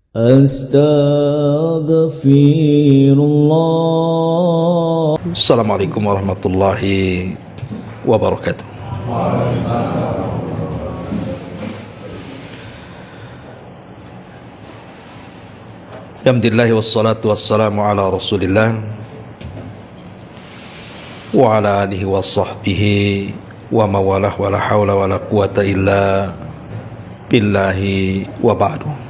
Astaghfirullah. Assalamualaikum warahmatullahi wabarakatuh. Alhamdulillah wassalatu wassalamu ala Rasulillah wa ala alihi wa sahbihi wa mawalah wa la hawla wa la quwata illa billahi wa ba'du.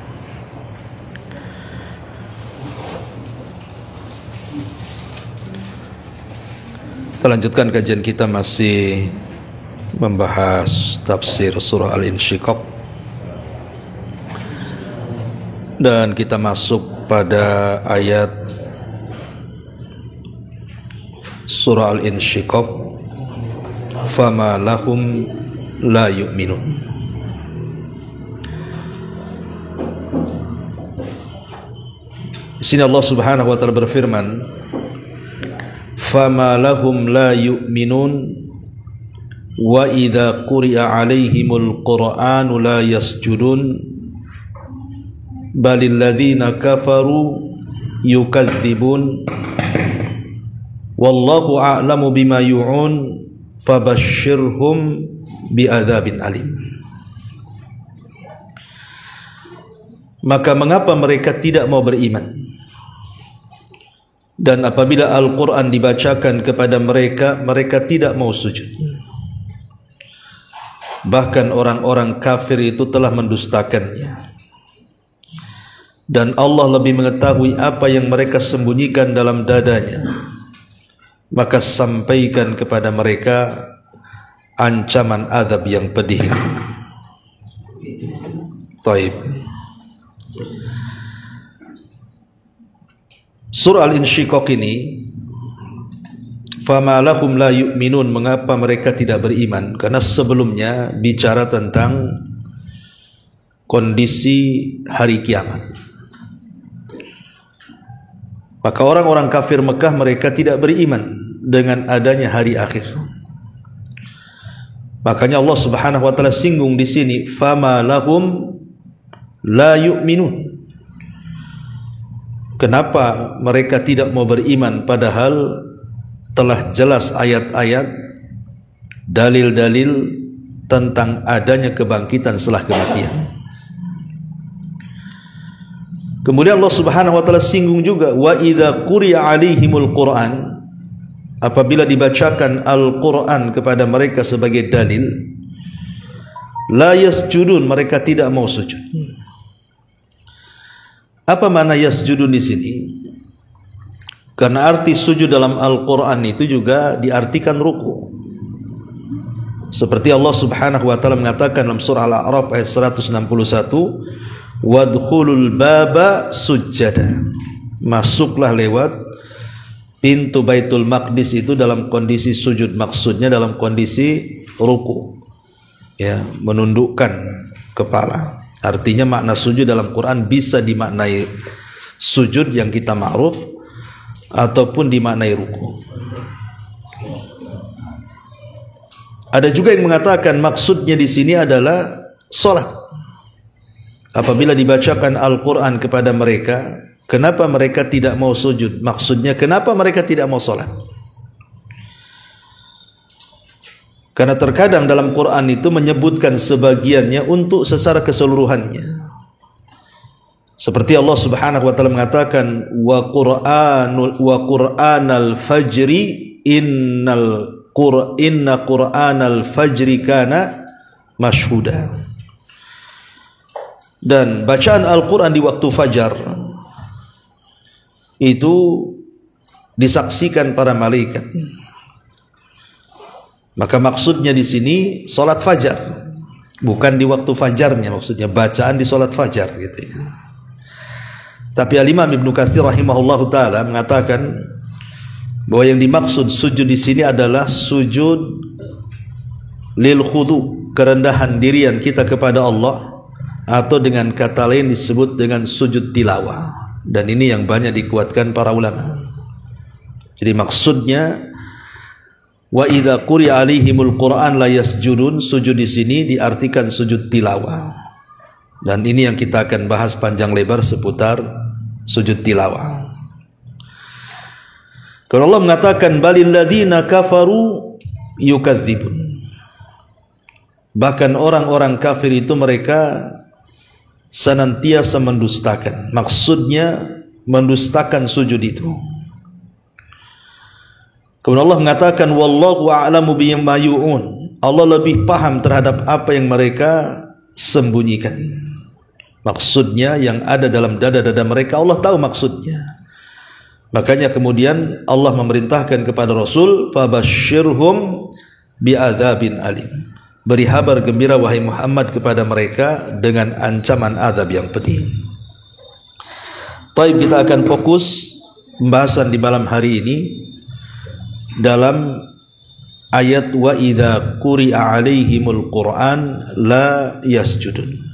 Kita lanjutkan kajian kita, masih membahas tafsir surah Al-Insyiqaq, dan kita masuk pada ayat surah Al-Insyiqaq, fama lahum la yu'minun. Di sini Allah Subhanahu wa taala berfirman, fama lahum la yu'minun wa idza quri'a 'alaihimul qur'anu la yasjudun balil ladzina kafaru yukadzibun wallahu a'lamu bima yu'un fabashshirhum bi'adzabin alim. Maka mengapa mereka tidak mau beriman? Dan apabila Al-Quran dibacakan kepada mereka, mereka tidak mau sujud. Bahkan orang-orang kafir itu telah mendustakannya. Dan Allah lebih mengetahui apa yang mereka sembunyikan dalam dadanya. Maka sampaikan kepada mereka ancaman azab yang pedih. Taib. Surah Al-Insyiqaq ini, fama lahum la yu'minun, mengapa mereka tidak beriman? Karena sebelumnya bicara tentang kondisi hari kiamat. Maka orang-orang kafir Mekah, mereka tidak beriman dengan adanya hari akhir. Makanya Allah Subhanahu wa taala singgung di sini, fama lahum la yu'minun. Kenapa mereka tidak mau beriman padahal telah jelas ayat-ayat, dalil-dalil tentang adanya kebangkitan setelah kematian. Kemudian Allah Subhanahu wa taala singgung juga, wa idza quri'a 'alaihimul Qur'an, apabila dibacakan Al-Qur'an kepada mereka sebagai dalil, la yasjudun, mereka tidak mau sujud. Apa makna yasjudun di sini? Karena arti sujud dalam Al-Quran itu juga diartikan ruku. Seperti Allah Subhanahu wa taala mengatakan dalam surah Al-A'raf ayat 161, wadkhulul baba sujjada. Masuklah lewat pintu Baitul Maqdis itu dalam kondisi sujud, maksudnya dalam kondisi ruku. Ya, menundukkan kepala. Artinya makna sujud dalam Quran bisa dimaknai sujud yang kita ma'ruf ataupun dimaknai ruku. Ada juga yang mengatakan maksudnya di sini adalah salat. Apabila dibacakan Al-Quran kepada mereka, kenapa mereka tidak mau sujud? Maksudnya kenapa mereka tidak mau salat? Karena terkadang dalam Quran itu menyebutkan sebagiannya untuk secara keseluruhannya. Seperti Allah Subhanahu wa taala mengatakan, wa qur'anal fajri inna qur'anal fajri kana mashhuda. Dan bacaan Al-Quran di waktu fajar itu disaksikan para malaikat. Maka maksudnya di sini salat fajar, bukan di waktu fajarnya, maksudnya bacaan di salat fajar gitu ya. Tapi Al-Imam Ibnu Katsir rahimahullahu taala mengatakan bahwa yang dimaksud sujud di sini adalah sujud lil khudu, kerendahan dirian kita kepada Allah, atau dengan kata lain disebut dengan sujud tilawah. Dan ini yang banyak dikuatkan para ulama. Jadi maksudnya wa idza quri'a 'alaihimul Qur'an la yasjudun, sujud di sini diartikan sujud tilawah. Dan ini yang kita akan bahas panjang lebar seputar sujud tilawah. Kalau Allah mengatakan balil ladzina kafaru yukadzibun, bahkan orang-orang kafir itu mereka senantiasa mendustakan. Maksudnya mendustakan sujud itu. Kemudian Allah mengatakan wallahu a'lamu bima yu'un, Allah lebih paham terhadap apa yang mereka sembunyikan. Maksudnya yang ada dalam dada-dada mereka Allah tahu maksudnya. Makanya kemudian Allah memerintahkan kepada Rasul fabasyirhum bi'adzabin alim, beri kabar gembira wahai Muhammad kepada mereka dengan ancaman azab yang pedih. Taib, kita akan fokus pembahasan di malam hari ini dalam ayat wa idza quri'a alaihimul Qur'an la yasjudun.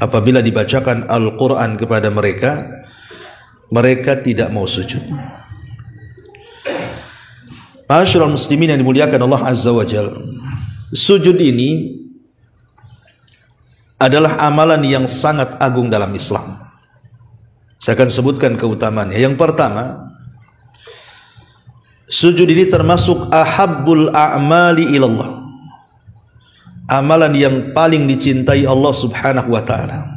Apabila dibacakan Al-Quran kepada mereka, mereka tidak mau sujud. Ma'asyiral muslimin yang dimuliakan Allah Azza wa Jalla, sujud ini adalah amalan yang sangat agung dalam Islam. Saya akan sebutkan keutamaannya. Yang pertama, sujud ini termasuk ahabbul a'mali ilallah, amalan yang paling dicintai Allah Subhanahu wa ta'ala.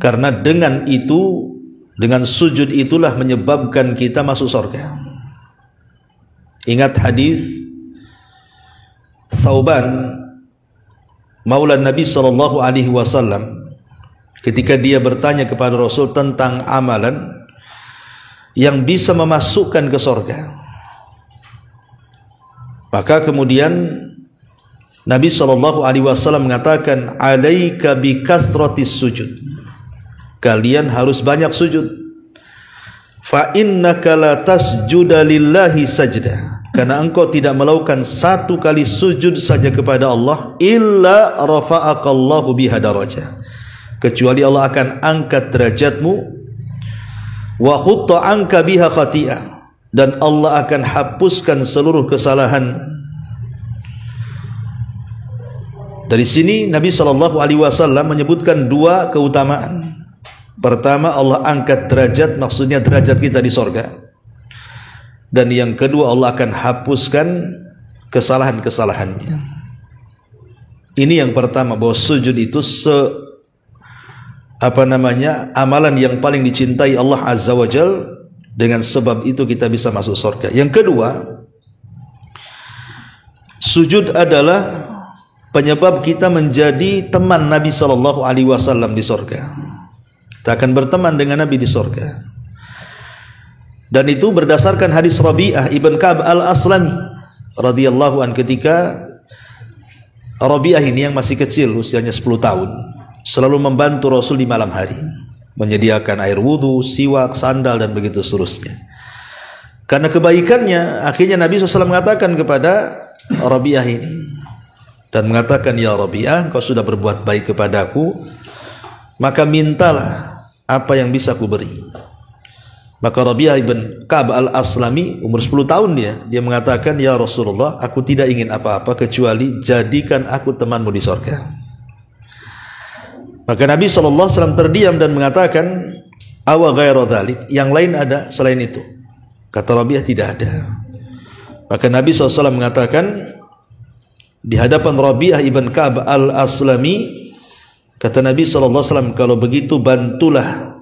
Karena dengan itu, dengan sujud itulah menyebabkan kita masuk surga. Ingat hadis Thauban maula Nabi sallallahu alaihi wasallam ketika dia bertanya kepada Rasul tentang amalan yang bisa memasukkan ke surga. Maka kemudian Nabi sallallahu alaihi wasallam mengatakan alaika bi kathratis sujud, kalian harus banyak sujud. Fa innaka la tasjuda lillahi sajdah, karena engkau tidak melakukan satu kali sujud saja kepada Allah illa rafa'akallahu biha darajah, kecuali Allah akan angkat derajatmu, wa khutta anka biha khati'ah, dan Allah akan hapuskan seluruh kesalahan. Dari sini Nabi sallallahu alaihi wasallam menyebutkan dua keutamaan. Pertama, Allah angkat derajat, maksudnya derajat kita di sorga. Dan yang kedua, Allah akan hapuskan kesalahan-kesalahannya. Ini yang pertama, bahwa sujud itu amalan yang paling dicintai Allah Azza wa Jalla. Dengan sebab itu kita bisa masuk surga. Yang kedua, sujud adalah penyebab kita menjadi teman Nabi sallallahu alaihi wasallam di surga. Kita akan berteman dengan Nabi di surga. Dan itu berdasarkan hadis Rabi'ah ibn Ka'ab al-Aslami radhiyallahu an, ketika Rabi'ah ini yang masih kecil, usianya 10 tahun, selalu membantu Rasul di malam hari, menyediakan air wudu, siwak, sandal, dan begitu seterusnya. Karena kebaikannya, akhirnya Nabi SAW mengatakan kepada Rabi'ah ini, dan mengatakan, ya Rabi'ah, kau sudah berbuat baik kepadaku, maka mintalah apa yang bisa ku beri. Maka Rabi'ah ibn Ka'ab al-Aslami, umur 10 tahun dia mengatakan, ya Rasulullah, aku tidak ingin apa-apa kecuali jadikan aku temanmu di surga. Maka Nabi SAW terdiam dan mengatakan, awa ghairu dzalik, yang lain ada selain itu? Kata Rabi'ah, tidak ada. Maka Nabi SAW mengatakan di hadapan Rabi'ah ibn Ka'ab al-Aslami, kata Nabi SAW, kalau begitu bantulah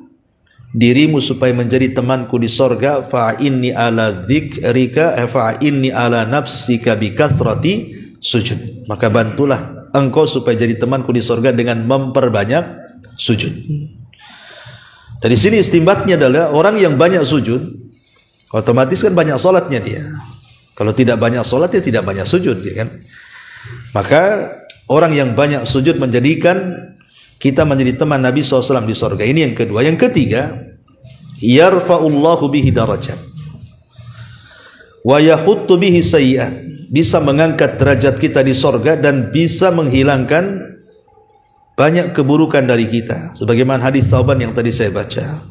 dirimu supaya menjadi temanku di sorga. Fa'inni ala dzikrika fa'inni ala nafsika bi kathrati sujud, maka bantulah engkau supaya jadi temanku di sorga dengan memperbanyak sujud. Dari sini istimbatnya adalah orang yang banyak sujud otomatis kan banyak solatnya dia. Kalau tidak banyak solat, dia tidak banyak sujud, ya kan? Maka orang yang banyak sujud menjadikan kita menjadi teman Nabi SAW di surga. Ini yang kedua. Yang ketiga, yarfa'ullahu bihi darajat wa yahuttu bihi sayyi'at, bisa mengangkat derajat kita di surga dan bisa menghilangkan banyak keburukan dari kita. Sebagaimana hadis Thauban yang tadi saya baca.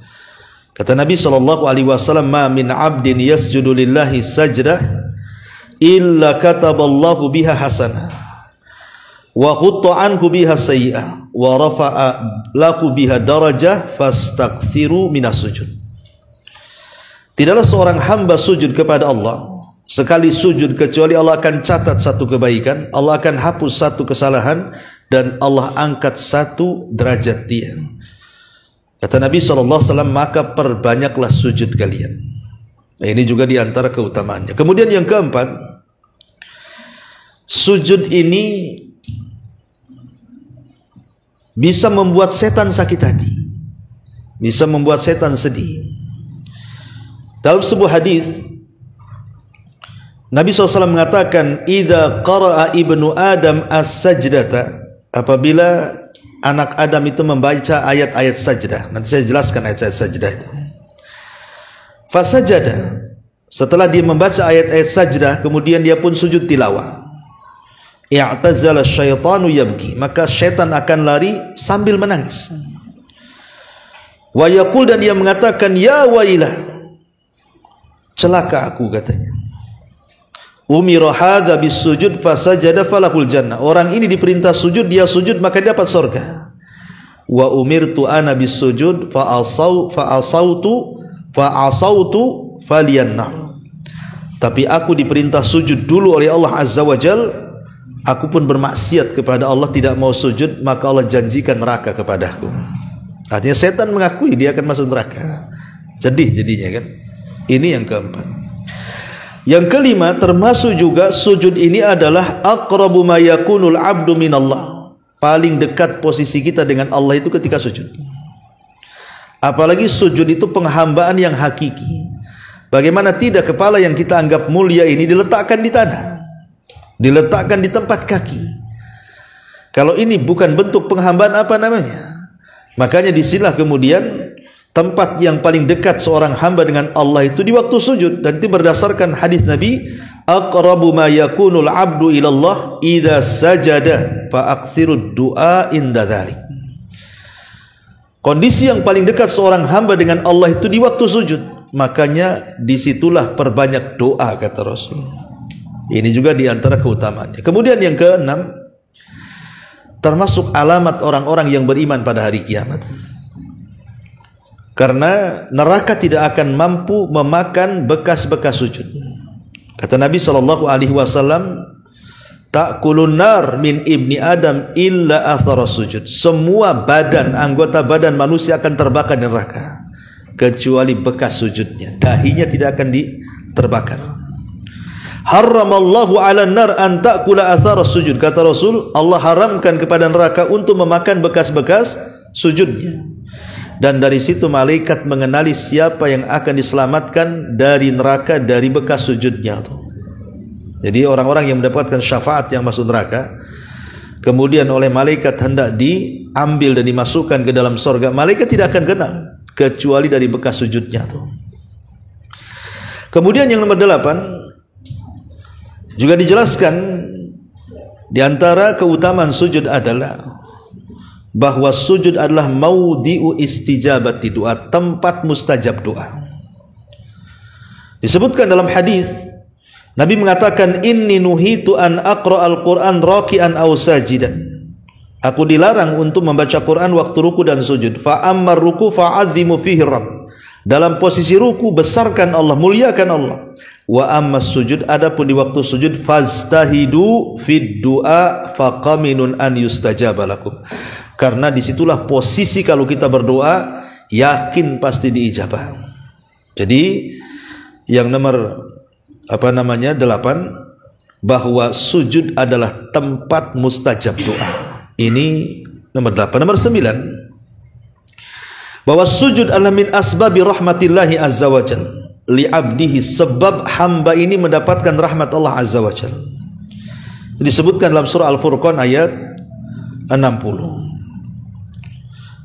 Kata Nabi SAW, ma min abdin yasjudu lillahi sajdah illa kataballahu biha hasanah wa khutta anhu biha sayyi'ah wa rafa'a laku biha darajah fastakthiru minas sujud. Tidaklah seorang hamba sujud kepada Allah sekali sujud kecuali Allah akan catat satu kebaikan, Allah akan hapus satu kesalahan, dan Allah angkat satu derajat dia. Kata Nabi SAW, maka perbanyaklah sujud kalian. Nah, ini juga diantara keutamaannya. Kemudian yang keempat, sujud ini bisa membuat setan sakit hati, bisa membuat setan sedih. Dalam sebuah hadis Nabi SAW mengatakan, idza qara'a ibnu Adam as-sajdata, apabila anak Adam itu membaca ayat-ayat sajdah. Nanti saya jelaskan ayat-ayat sajdah itu. Fasajada, setelah dia membaca ayat-ayat sajdah, kemudian dia pun sujud tilawah. I'tazala syaitanu yabki, maka syaitan akan lari sambil menangis. Wa yaqul, dan dia mengatakan, ya wailah, celaka aku, katanya. Umira hadza bisujud fasajada falahul jannah. Orang ini diperintah sujud, dia sujud maka dia dapat surga. Wa umirtu ana bisujud fa'asautu faliyannar. Tapi aku diperintah sujud dulu oleh Allah Azza wa Jal, aku pun bermaksiat kepada Allah, tidak mau sujud, maka Allah janjikan neraka kepadaku. Artinya setan mengakui dia akan masuk neraka. Sedih jadinya kan. Ini yang keempat. Yang kelima, termasuk juga sujud ini adalah aqrabu ma yakunul abdu minallah. Paling dekat posisi kita dengan Allah itu ketika sujud. Apalagi sujud itu penghambaan yang hakiki. Bagaimana tidak kepala yang kita anggap mulia ini diletakkan di tanah, diletakkan di tempat kaki. Kalau ini bukan bentuk penghambaan, apa namanya? Makanya disinilah kemudian tempat yang paling dekat seorang hamba dengan Allah itu di waktu sujud. Dan itu berdasarkan hadis Nabi, aqrabu ma yakunul abdu ilallah idza sajada fa aktsirud du'a inda dzalik. Kondisi yang paling dekat seorang hamba dengan Allah itu di waktu sujud. Makanya disitulah perbanyak doa, kata Rasul. Ini juga diantara keutamaannya. Kemudian yang keenam, termasuk alamat orang-orang yang beriman pada hari kiamat. Karena neraka tidak akan mampu memakan bekas-bekas sujud. Kata Nabi SAW, ta'kulun nar min ibni Adam illa athara sujud. Semua badan, anggota badan manusia akan terbakar di neraka, kecuali bekas sujudnya. Dahinya tidak akan terbakar. Haramallahu ala nar an ta'kula athara sujud. Kata Rasul, Allah haramkan kepada neraka untuk memakan bekas-bekas sujudnya. Dan dari situ malaikat mengenali siapa yang akan diselamatkan dari neraka dari bekas sujudnya. Jadi orang-orang yang mendapatkan syafaat yang masuk neraka, kemudian oleh malaikat hendak diambil dan dimasukkan ke dalam surga, malaikat tidak akan kenal kecuali dari bekas sujudnya. Kemudian yang nomor 8 juga dijelaskan, di antara keutamaan sujud adalah bahwa sujud adalah maudhi'u istijabati doa, tempat mustajab doa. Disebutkan dalam hadis, Nabi mengatakan, inni nuhitu an aqra'al Qur'an raki'an aw sajidan. Aku dilarang untuk membaca Quran waktu ruku dan sujud. Fa ammar ruku fa'azzimu fihi rabb. Dalam posisi ruku besarkan Allah, muliakan Allah. Wa ammas sujud, adapun di waktu sujud, faztahidu fid du'a faqaminun an yustajaba lakum. Karena disitulah posisi kalau kita berdoa, yakin pasti diijabah. Jadi yang nomor 8, bahwa sujud adalah tempat mustajab doa. Ini nomor 8. Nomor 9, bahwa sujud adalah min asbabi rahmatillahi azza wa jal li abdihi, sebab hamba ini mendapatkan rahmat Allah azza wa jal. Disebutkan dalam surah Al-Furqan ayat 60.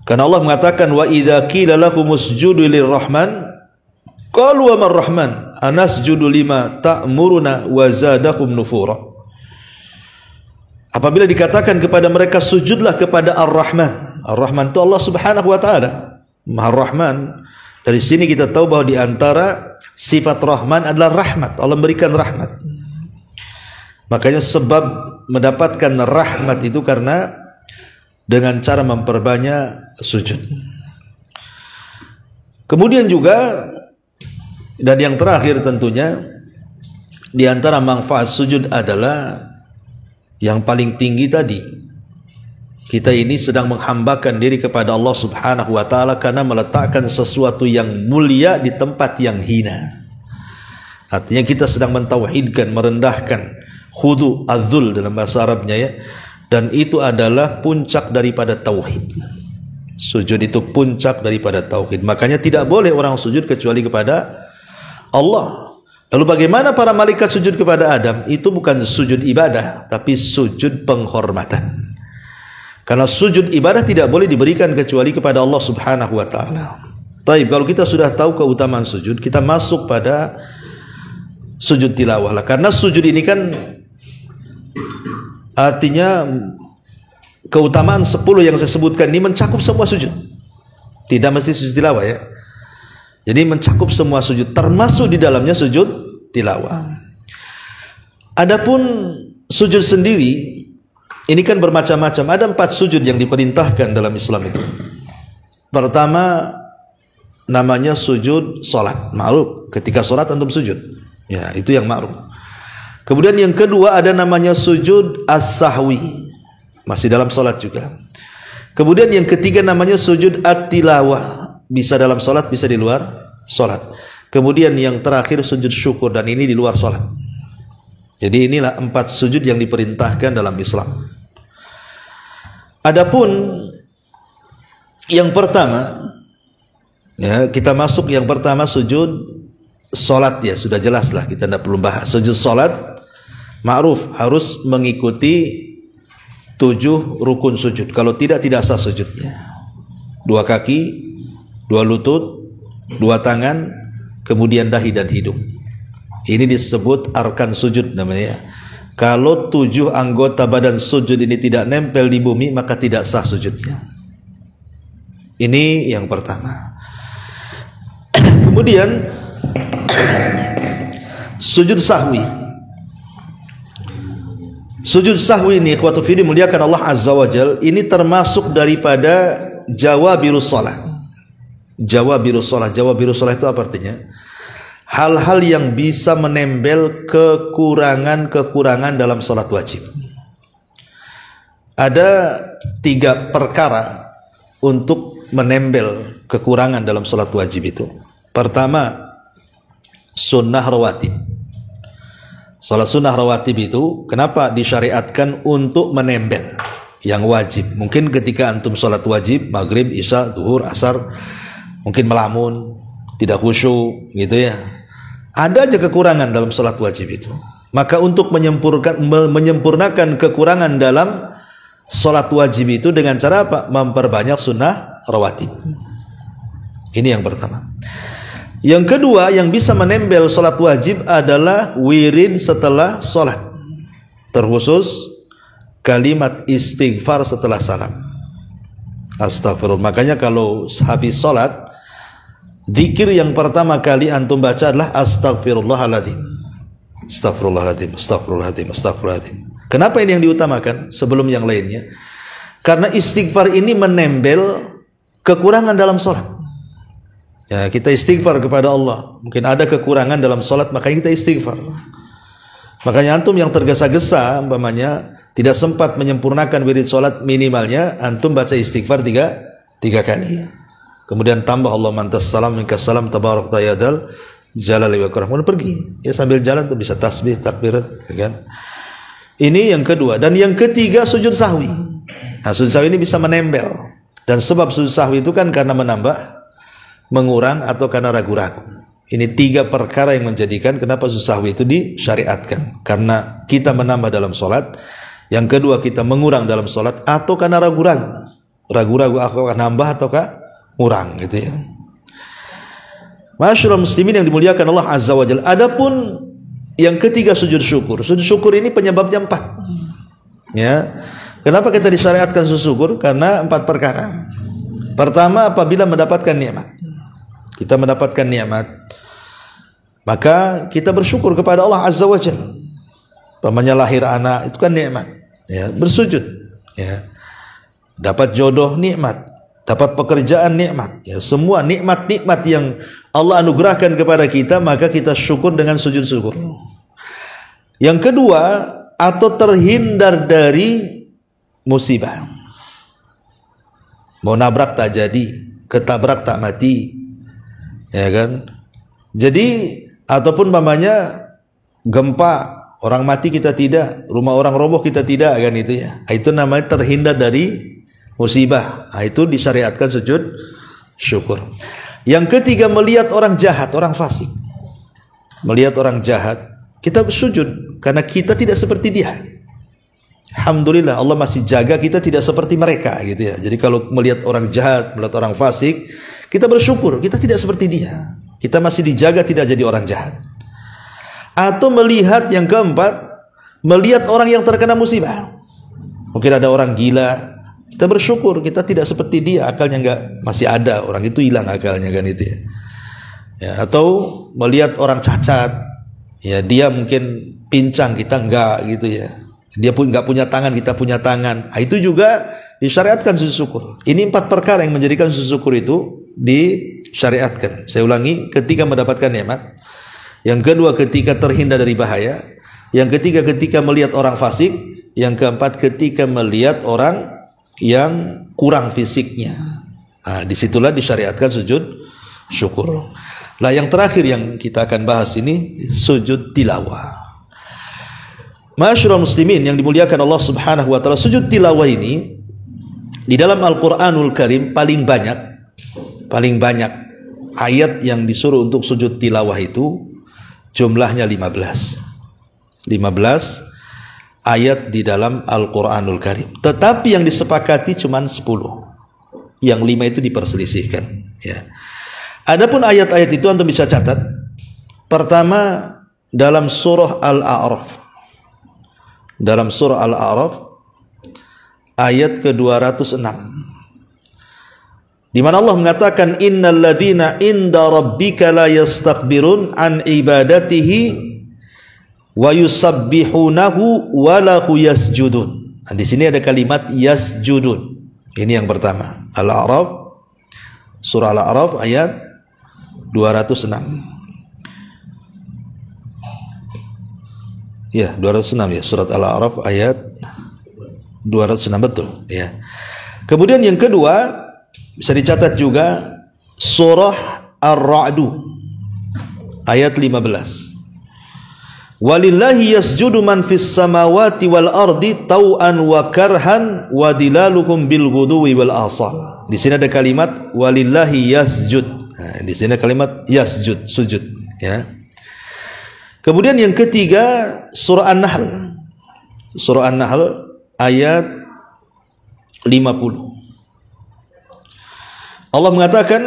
Karena Allah mengatakan, wa idza qila lahum usjudu lirrahman qalu wa marrahman anasjudu lima ta'muruna wa zadahum nufura. Apabila dikatakan kepada mereka sujudlah kepada Ar-Rahman. Ar-Rahman itu Allah Subhanahu wa taala, Maha Rahman. Dari sini kita tahu bahwa di antara sifat Rahman adalah rahmat. Allah memberikan rahmat. Makanya sebab mendapatkan rahmat itu karena dengan cara memperbanyak sujud. Kemudian juga, dan yang terakhir tentunya, di antara manfaat sujud adalah yang paling tinggi tadi. Kita ini sedang menghambakan diri kepada Allah Subhanahu wa taala karena meletakkan sesuatu yang mulia di tempat yang hina. Artinya kita sedang mentauhidkan, merendahkan, khudu, adzul dalam bahasa Arabnya ya. Dan itu adalah puncak daripada tauhid. Sujud itu puncak daripada tauhid. Makanya tidak boleh orang sujud kecuali kepada Allah. Lalu bagaimana para malaikat sujud kepada Adam? Itu bukan sujud ibadah, tapi sujud penghormatan. Karena sujud ibadah tidak boleh diberikan kecuali kepada Allah Subhanahu wa taala. Taib, kalau kita sudah tahu keutamaan sujud, kita masuk pada sujud tilawah lah. Karena sujud ini kan artinya keutamaan 10 yang saya sebutkan ini mencakup semua sujud. Tidak mesti sujud tilawah ya. Jadi mencakup semua sujud, termasuk di dalamnya sujud tilawah. Adapun sujud sendiri ini kan bermacam-macam. Ada 4 sujud yang diperintahkan dalam Islam itu. Pertama namanya sujud salat, ma'ruf. Ketika salat antum sujud. Ya, itu yang ma'ruf. Kemudian yang kedua ada namanya sujud as-sahwi. Masih dalam salat juga. Kemudian yang ketiga namanya sujud at-tilawah. Bisa dalam salat, bisa di luar salat. Kemudian yang terakhir sujud syukur, dan ini di luar salat. Jadi inilah 4 sujud yang diperintahkan dalam Islam. Adapun yang pertama, ya, kita masuk yang pertama sujud salat ya, sudah jelas lah, kita tidak perlu bahas. Sujud salat ma'ruf, harus mengikuti 7 rukun sujud. Kalau tidak sah sujudnya. 2 kaki, 2 lutut, 2 tangan, kemudian dahi dan hidung. Ini disebut arkan sujud namanya. Kalau 7 anggota badan sujud ini tidak nempel di bumi, maka tidak sah sujudnya. Ini yang pertama. Kemudian sujud sahwi. Sujud sahwi ini, ikhwatu fillah, muliakan Allah Azza wa Jal, ini termasuk daripada jawabirus shalah. Jawabirus shalah. Jawabirus shalah itu apa artinya? Hal-hal yang bisa menempel kekurangan-kekurangan dalam sholat wajib. Ada 3 perkara untuk menempel kekurangan dalam sholat wajib itu. Pertama, sunnah rawatib. Sholat sunnah rawatib itu kenapa disyariatkan untuk menempel yang wajib? Mungkin ketika antum sholat wajib, maghrib, isya, zuhur, asar, mungkin melamun, tidak khusyuk gitu ya. Ada aja kekurangan dalam sholat wajib itu. Maka untuk menyempurnakan kekurangan dalam sholat wajib itu dengan cara apa? Memperbanyak sunnah rawatib. Ini yang pertama. Yang kedua yang bisa menempel sholat wajib adalah wirid setelah sholat. Terkhusus kalimat istighfar setelah salam. Astagfirullah. Makanya kalau habis sholat, zikir yang pertama kali antum baca adalah astagfirullahaladzim. Astagfirullahaladzim, astagfirullahaladzim, astagfirullahaladzim. Kenapa ini yang diutamakan sebelum yang lainnya? Karena istighfar ini menempel kekurangan dalam sholat. Ya, kita istighfar kepada Allah. Mungkin ada kekurangan dalam sholat, makanya kita istighfar. Makanya antum yang tergesa-gesa, umpamanya tidak sempat menyempurnakan wirid sholat, minimalnya antum baca istighfar 3 kali. Kemudian tambah Allah mantas salam minkas salam tabarak tayadal jalali wa karam. Kemudian pergi. Ya sambil jalan tuh bisa tasbih, takbir, ya kan? Ini yang kedua. Dan yang ketiga sujud sahwi. Nah, sujud sahwi ini bisa menempel. Dan sebab sujud sahwi itu kan karena menambah, mengurang, atau karena ragu-ragu. Ini 3 perkara yang menjadikan kenapa sujud sahwi itu disyariatkan. Karena kita menambah dalam sholat. Yang kedua kita mengurang dalam sholat, atau karena ragu-ragu. Ragu-ragu akan nambah ataukah kurang gitu ya. Masyaallah muslimin yang dimuliakan Allah Azza wa Jalla. Adapun yang ketiga sujud syukur. Sujud syukur ini penyebabnya 4. Ya. Kenapa kita disyariatkan sujud syukur? Karena 4 perkara. Pertama, apabila mendapatkan nikmat. Kita mendapatkan nikmat, maka kita bersyukur kepada Allah Azza wa Jalla. Pamannya lahir anak, itu kan nikmat. Ya, bersujud. Ya. dapat jodoh nikmat, dapat pekerjaan nikmat, ya, semua nikmat-nikmat yang Allah anugerahkan kepada kita, maka kita syukur dengan sujud syukur. Yang kedua, atau terhindar dari musibah. Mau nabrak tak jadi, ketabrak tak mati, ya kan? Jadi ataupun mamanya gempa, orang mati kita tidak, rumah orang roboh kita tidak, kan itu ya. Itu namanya terhindar dari musibah. Itu disyariatkan sujud syukur. Yang ketiga, melihat orang jahat, orang fasik. Melihat orang jahat, kita bersujud karena kita tidak seperti dia. Alhamdulillah Allah masih jaga kita tidak seperti mereka, gitu ya. Jadi kalau melihat orang jahat, melihat orang fasik, kita bersyukur kita tidak seperti dia. Kita masih dijaga tidak jadi orang jahat. Atau melihat yang keempat, melihat orang yang terkena musibah. Mungkin ada orang gila, kita bersyukur kita tidak seperti dia, akalnya enggak, masih ada, orang itu hilang akalnya, kan itu ya. Ya, atau melihat orang cacat, ya dia mungkin pincang, kita enggak, gitu ya. Dia pun enggak punya tangan, kita punya tangan. Itu juga disyariatkan sujud syukur. Ini 4 perkara yang menjadikan sujud syukur itu disyariatkan. Saya ulangi, ketika mendapatkan nikmat. Yang kedua, ketika terhindar dari bahaya. Yang ketiga, ketika melihat orang fasik. Yang keempat, ketika melihat orang yang kurang fisiknya. Nah, disitulah disyariatkan sujud syukur. Nah, yang terakhir yang kita akan bahas ini sujud tilawah. Ma'asyiral muslimin yang dimuliakan Allah Subhanahu wa taala, sujud tilawah ini di dalam Al-Qur'anul Karim paling banyak ayat yang disuruh untuk sujud tilawah itu jumlahnya 15 ayat di dalam Al-Quranul Karim. Tetapi yang disepakati cuma 10. Yang 5 itu diperselisihkan, ya. Adapun ayat-ayat itu antum bisa catat. Pertama dalam surah Al-A'raf. Dalam surah Al-A'raf ayat ke-206. Di mana Allah mengatakan innal ladzina inda rabbika la yastakbirun an ibadatihi wa yusabbihunahu wa lahu yasjudun. Nah, di sini ada kalimat yasjudun. Ini yang pertama. Al-A'raf, surah Al-A'raf ayat 206. Ya, 206 ya, surat Al-A'raf ayat 206, betul ya. Kemudian yang kedua bisa dicatat juga surah Ar-Ra'du ayat 15. Walillahi yasjudu man fis samawati wal ardi tau'an wa karhan wa dilaluhum bil ghuduwi wal asal. Di sini ada kalimat walillahi yasjud. Nah, di sini kalimat yasjud, sujud, ya. Kemudian yang ketiga surah An-Nahl. Surah An-Nahl ayat 50. Allah mengatakan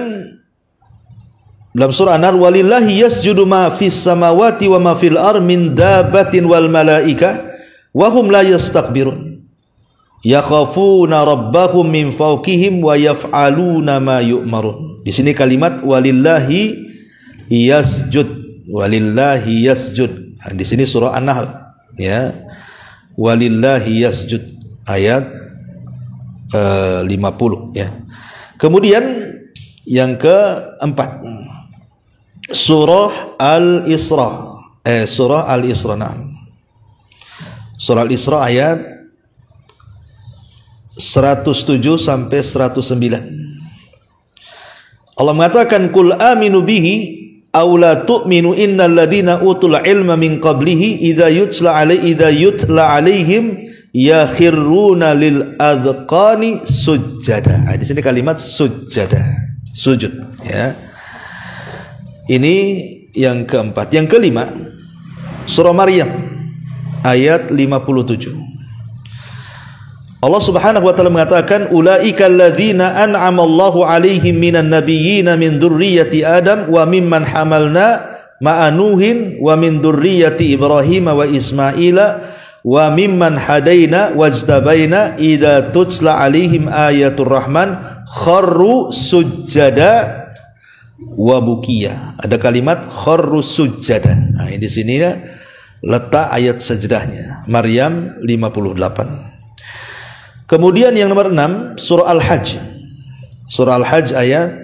dalam surah An-Nahl, walillahi yasjudu ma fis samawati wa ma fil ar min dabbatin wal malaika wa hum la yastakbirun yakhafuna rabbahum min fawqihim wa yaf'aluna ma yu'marun. Di sini kalimat walillahi yasjud, walillahi yasjud. Nah, di sini surah An-Nahl, ya. Walillahi yasjud ayat 50, ya. Kemudian yang keempat surah Al-Isra, surah Al-Isra, surah Al-Isra ayat 107 sampai 109. Allah mengatakan qul aminu bihi aw la tu'minu innal ladzina utul ilma min qablihi idza yutla alaihim yakhiruna lil adqani sujada. Di sini kalimat sujada, sujud, ya. Ini yang keempat. Yang kelima surah Maryam ayat 57. Allah Subhanahu wa taala mengatakan ulaika alladzina an'ama Allahu 'alaihim minan nabiyyina min dzurriyyati Adam wa mimman hamalna ma'a Nuhin wa min dzurriyyati Ibrahim wa Ismaila wa mimman hadaina wajtabaina idza tutla alaihim ayatul rahman kharru sujada wa bukiya. Ada kalimat kharru sujada. Nah, di sini letak ayat sajdahnya. Maryam 58. Kemudian yang nomor 6 surah Al-Hajj. Surah Al-Hajj ayat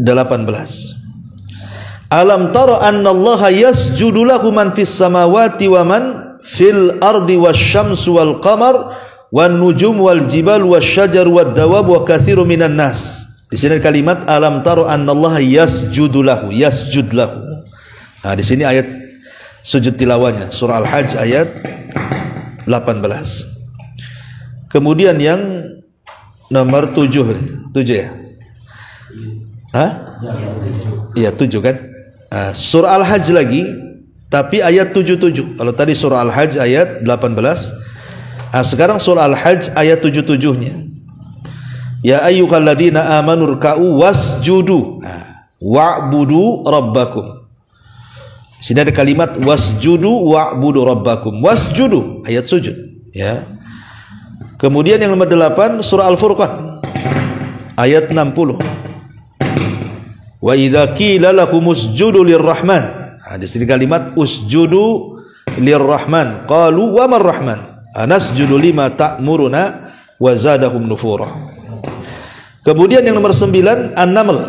18. Alam tara annallaha yasjudu lahu man fis samawati wa man fil ardi wasyamsu wal qamar wan nujum wal jibal wasyajar wad dawab wa katsiru minan nas. Di sini kalimat alam tara annallaha yasjudu lahu, yasjud lahu. Nah, di sini ayat sujud tilawahnya surah Al-Hajj ayat 18. Kemudian yang nomor 7 ya? Hah? Iya 7 kan? Surah Al-Hajj lagi, tapi ayat 77. Kalau tadi surah Al-Hajj ayat 18, sekarang surah Al-Hajj ayat 77-nya. Ya ayyuhalladzina amanu ruk'u wasjudu wa'budu rabbakum. Sini ada kalimat wasjudu wa'budu rabbakum. Wasjudu ayat sujud, ya. Kemudian yang nomor 8 surah Al-Furqan ayat 60. Wa idza qila lakum usjudu lirrahman. Di sini kalimat usjudu lirrahman. Qalu wa marrahman? Anasjudu lima ta'muruna wa zadahum nufura. Kemudian yang nomor 9 An-Naml.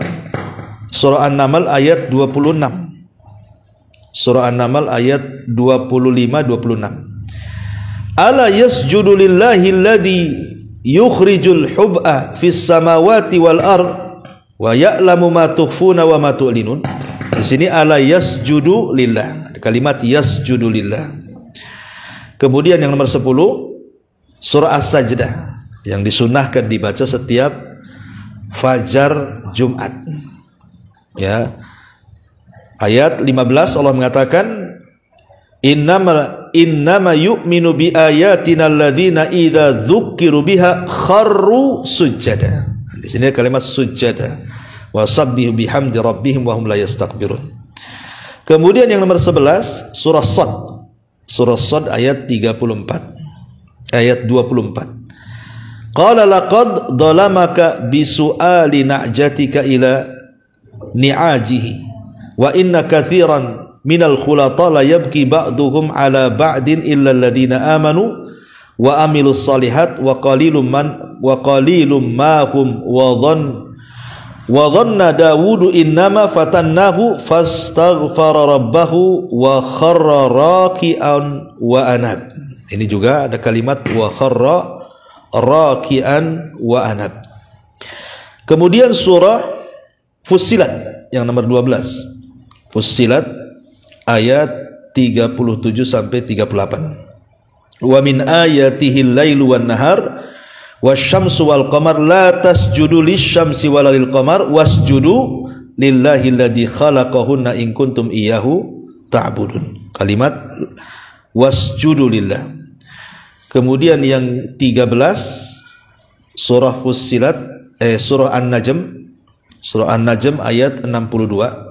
Surah An-Naml ayat 26. Surah An-Naml ayat 25-26. Ala yasjudu lillahi alladhi yukhrijul hub'a fis samawati wal ard wa ya'lamu ma tukhfuna wa ma tu'linun. Di sini ala yasjudu lillah. Kalimat yasjudu lillah. Kemudian yang nomor 10 surah As-Sajdah yang disunahkan dibaca setiap fajar Jumat. Ya. Ayat 15 Allah mengatakan innama yu'minu bi ayatina alladzina idza dzukiru biha kharru sujada. Di sini kalimat sujada. Wa sabbihu bihamdi rabbihim wa hum la yastakbirun. Kemudian yang nomor 11 surah Shad. Surah Shad ayat 34. Ayat 24. Qala laqad dhalamaka bisu'ali na'jatika ila ni'ajihi wa inna katsiran minal khulata la yabki ba'duhum ala ba'din illa alladhina amanu wa amilus salihat wa qalilum ma hum wa dhanna Dawudu innama fatannahu fastaghfara rabbahu wa kharra raki'an wa anab. Ini juga ada kalimat wa kharra raki'an wa anab. Kemudian surah Fussilat yang nomor 12. Fussilat ayat 37 sampai 38. Wa min ayatihil lailu wan nahar wasyamsu wal qamar la tasjudu lisyamsi wala lil qamar wasjudu lillahi alladzi khalaqahunna in kuntum iyyahu ta'budun. Kalimat wasjudu lillah. Kemudian yang 13 surah Fussilat surah An-Najm. Surah An-Najm ayat 62.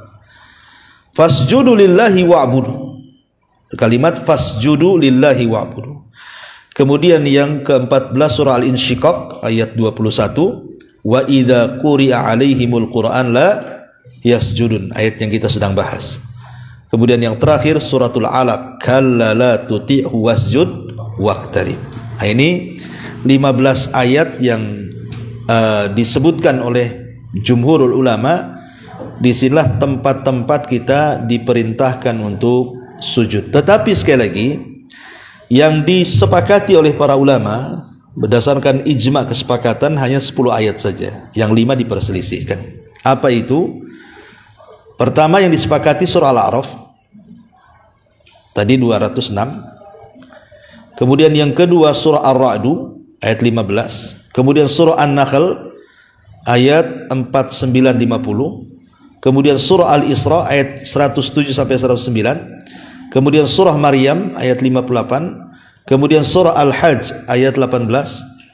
Fasjudu lillahi wa'budu. Kalimat fasjudu lillahi wa'budu. Kemudian yang ke-14 surah Al-Insyiqaq ayat 21. Wa idza quri'a 'alaihimul Qur'an la yasjudun. Ayat yang kita sedang bahas. Kemudian yang terakhir suratul Alaq. Kalla la tuti'hu wasjud waqtarib. Nah, ini 15 ayat yang disebutkan oleh jumhurul ulama. Disinilah tempat-tempat kita diperintahkan untuk sujud. Tetapi sekali lagi yang disepakati oleh para ulama berdasarkan ijma kesepakatan hanya 10 ayat saja. Yang 5 diperselisihkan. Apa itu? Pertama yang disepakati surah Al-A'raf tadi 206. Kemudian yang kedua surah Ar-Ra'du ayat 15. Kemudian surah An-Nahl ayat 49-50. Kemudian surah Al-Isra ayat 107 sampai 109. Kemudian surah Maryam ayat 58. Kemudian surah Al-Hajj ayat 18.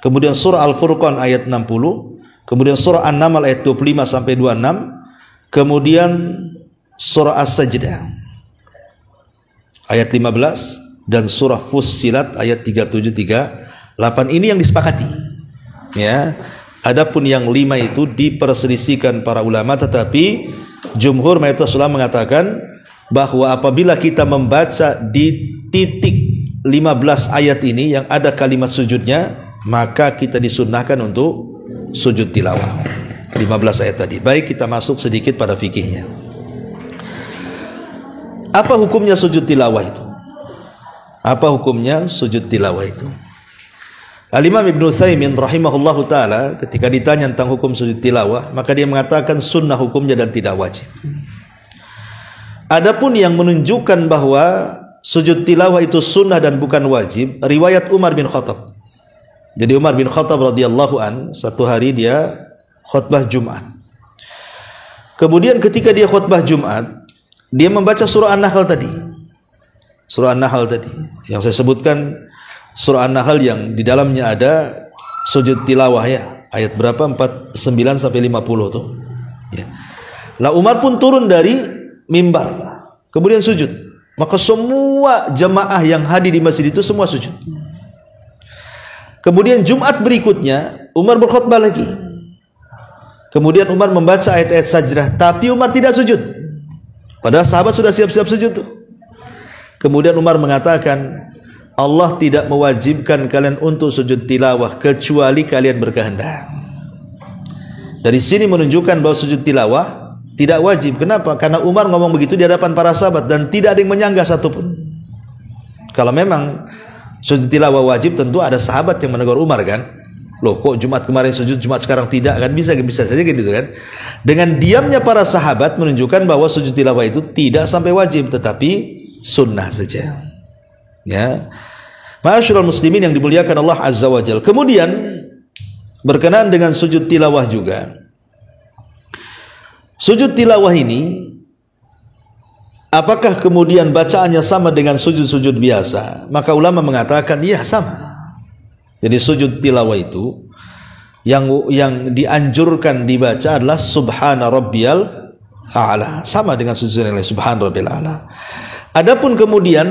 Kemudian surah Al-Furqan ayat 60. Kemudian surah An-Naml ayat 25 sampai 26. Kemudian surah As-Sajdah ayat 15 dan surah Fussilat ayat 37-38. Ini yang disepakati. Ya. Adapun yang 5 itu diperselisihkan para ulama, tetapi jumhur mayoritas ulama mengatakan bahwa apabila kita membaca di titik 15 ayat ini yang ada kalimat sujudnya, maka kita disunnahkan untuk sujud tilawah. 15 ayat tadi. Baik, kita masuk sedikit pada fikihnya. Apa hukumnya sujud tilawah itu? Apa hukumnya sujud tilawah itu? Al-Imam Ibnu Utsaimin rahimahullahu taala ketika ditanya tentang hukum sujud tilawah, maka dia mengatakan sunnah hukumnya dan tidak wajib. Adapun yang menunjukkan bahwa sujud tilawah itu sunnah dan bukan wajib, riwayat Umar bin Khattab. Jadi Umar bin Khattab radhiyallahu an, satu hari dia khutbah Jumat. Kemudian ketika dia khutbah Jumat, dia membaca surah An-Nahl tadi. Surah An-Nahl tadi yang saya sebutkan, surah An-Nahl yang di dalamnya ada sujud tilawah ya. Ayat berapa? 49 sampai 50 tuh. Ya. Lah Umar pun turun dari mimbar, kemudian sujud. Maka semua jemaah yang hadir di masjid itu semua sujud. Kemudian Jumat berikutnya Umar berkhutbah lagi. Kemudian Umar membaca ayat-ayat sajdah, tapi Umar tidak sujud. Padahal sahabat sudah siap-siap sujud tuh. Kemudian Umar mengatakan, Allah tidak mewajibkan kalian untuk sujud tilawah kecuali kalian berkehendak. Dari sini menunjukkan bahwa sujud tilawah tidak wajib. Kenapa? Karena Umar ngomong begitu di hadapan para sahabat dan tidak ada yang menyanggah satupun. Kalau memang sujud tilawah wajib, tentu ada sahabat yang menegur Umar kan. Loh, kok Jumat kemarin sujud, Jumat sekarang tidak kan? Bisa saja gitu kan. Dengan diamnya para sahabat menunjukkan bahwa sujud tilawah itu tidak sampai wajib, tetapi sunnah saja. Ya. Ma'asyiral muslimin yang dimuliakan Allah Azza wa Jalla. Kemudian berkenaan dengan sujud tilawah juga. Sujud tilawah ini apakah kemudian bacaannya sama dengan sujud-sujud biasa? Maka ulama mengatakan iya sama. Jadi sujud tilawah itu yang dianjurkan dibaca adalah Subhana Rabbiyal A'la, sama dengan sujud yang lain, Subhana Rabbiyal A'la. Adapun kemudian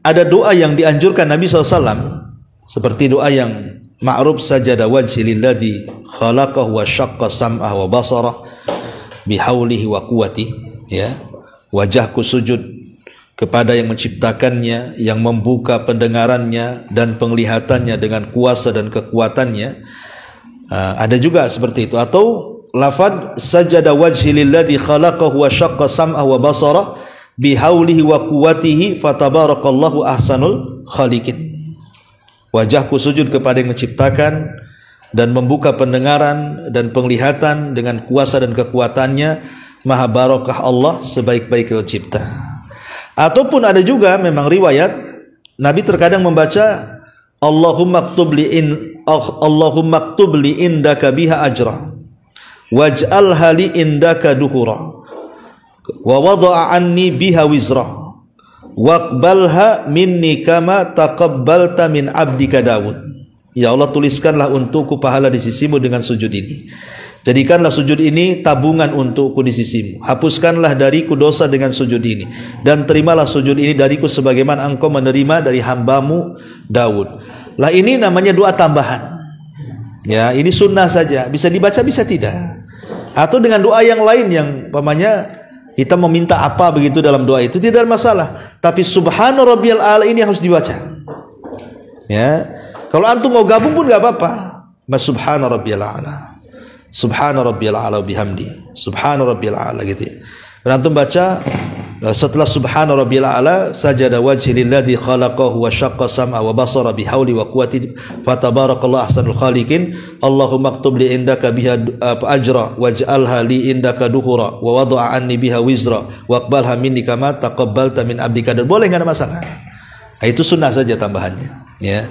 ada doa yang dianjurkan Nabi SAW, seperti doa yang ma'ruf, sajada wajhi lilladzi khalaqahu wa syaqqa sam'ah wa basarah bihaulihi wa quwwati, ya. Wajahku sujud kepada yang menciptakannya, yang membuka pendengarannya dan penglihatannya dengan kuasa dan kekuatannya. Ada juga seperti itu. Atau lafaz sajada wajhi lilladzi khalaqahu wa syaqqa sam'ah wa basarah bihaulihi wa quwwatihi fatabarakallahu ahsanul khaliqin. Wajahku sujud kepada yang menciptakan dan membuka pendengaran dan penglihatan dengan kuasa dan kekuatannya, maha barakah Allah sebaik-baik pencipta. Ataupun ada juga memang riwayat Nabi terkadang membaca Allahumma aktub li indaka biha ajra waj'alha li indaka duhura wa wada'a anni biha wizra waqbalha minni kama taqabbalta min abdika Daud. Ya Allah, tuliskanlah untukku pahala di sisimu dengan sujud ini. Jadikanlah sujud ini tabungan untukku di sisimu. Hapuskanlah dariku dosa dengan sujud ini, dan terimalah sujud ini dariku sebagaimana engkau menerima dari hambamu Daud. Lah ini namanya doa tambahan. Ya, ini sunnah saja. Bisa dibaca, bisa tidak. Atau dengan doa yang lain yang umpamanya kita meminta apa begitu dalam doa itu tidak ada masalah. Tapi Subhana Rabbiyal A'la ini harus dibaca. Ya. Kalau antum mau gabung pun enggak apa-apa. Mas Subhana Rabbiyal A'la. Subhana Rabbiyal A'la bihamdi. Subhana Rabbiyal A'la gitu ya. Dan antum baca setelah Subhana Rabbiyal A'la, sajada wajhi lilladzi khalaqahu wa syaqqa sam'a wa basara bihauli wa quwwati fatabarakallahu ahsanul khaliqin. Allahumma aktub li indaka biha ajra waj'alha li indaka duhura wa wada'a anni biha wizra waqbalha minni kama taqabbalta min abdika. Boleh, enggak ada masalah. Itu sunnah saja tambahannya, ya.